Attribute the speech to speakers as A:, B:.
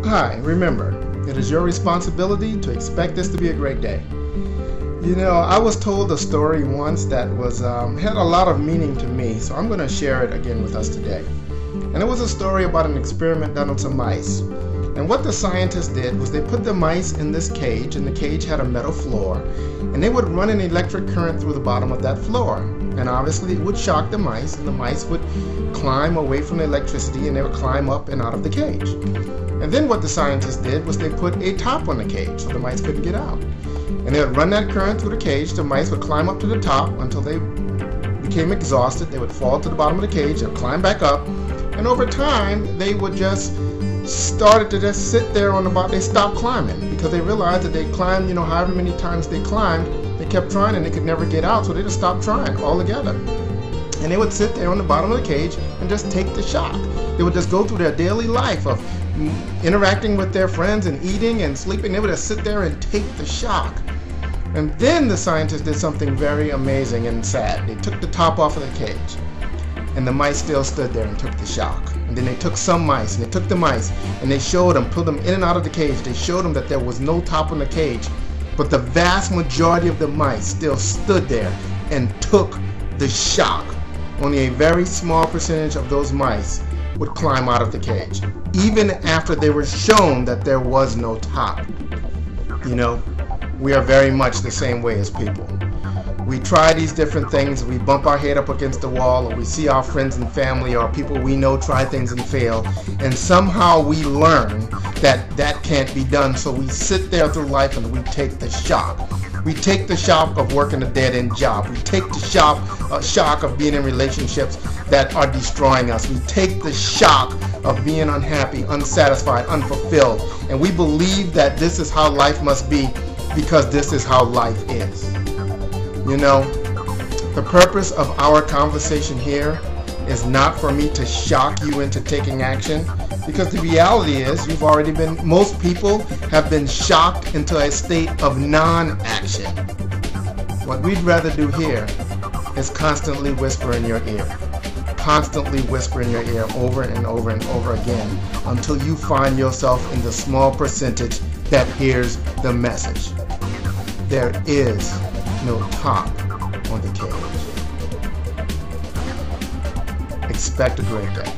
A: Hi, remember, it is your responsibility to expect this to be a great day. You know, I was told a story once that was had a lot of meaning to me, so I'm going to share it again with us today. And it was a story about an experiment done on some mice. And what the scientists did was they put the mice in this cage, and the cage had a metal floor, and they would run an electric current through the bottom of that floor. And obviously it would shock the mice, and the mice would climb away from the electricity, and they would climb up and out of the cage. And then what the scientists did was they put a top on the cage so the mice couldn't get out. And they would run that current through the cage. The mice would climb up to the top until they became exhausted. They would fall to the bottom of the cage and climb back up. And over time, they would just started to just sit there on the bottom. They stopped climbing because they realized that they climbed, however many times they climbed, they kept trying and they could never get out. So they just stopped trying altogether. And they would sit there on the bottom of the cage and just take the shock. They would just go through their daily life of interacting with their friends and eating and sleeping. They would just sit there and take the shock. And then the scientists did something very amazing and sad. They took the top off of the cage, and the mice still stood there and took the shock. And then they took some mice, and they took the mice, and they showed them, pulled them in and out of the cage. They showed them that there was no top on the cage, but the vast majority of the mice still stood there and took the shock. Only a very small percentage of those mice would climb out of the cage, even after they were shown that there was no top. We are very much the same way as people. We try these different things, we bump our head up against the wall, or we see our friends and family or people we know try things and fail, and somehow we learn that that can't be done, so we sit there through life and we take the shock. We take the shock of working a dead-end job. We take the shock of being in relationships that are destroying us. We take the shock of being unhappy, unsatisfied, unfulfilled, and we believe that this is how life must be because this is how life is. The purpose of our conversation here is not for me to shock you into taking action, because the reality is most people have been shocked into a state of non-action. What we'd rather do here is constantly whisper in your ear. Constantly whisper in your ear over and over and over again until you find yourself in the small percentage that hears the message. There is no top on the cage. Expect a great day.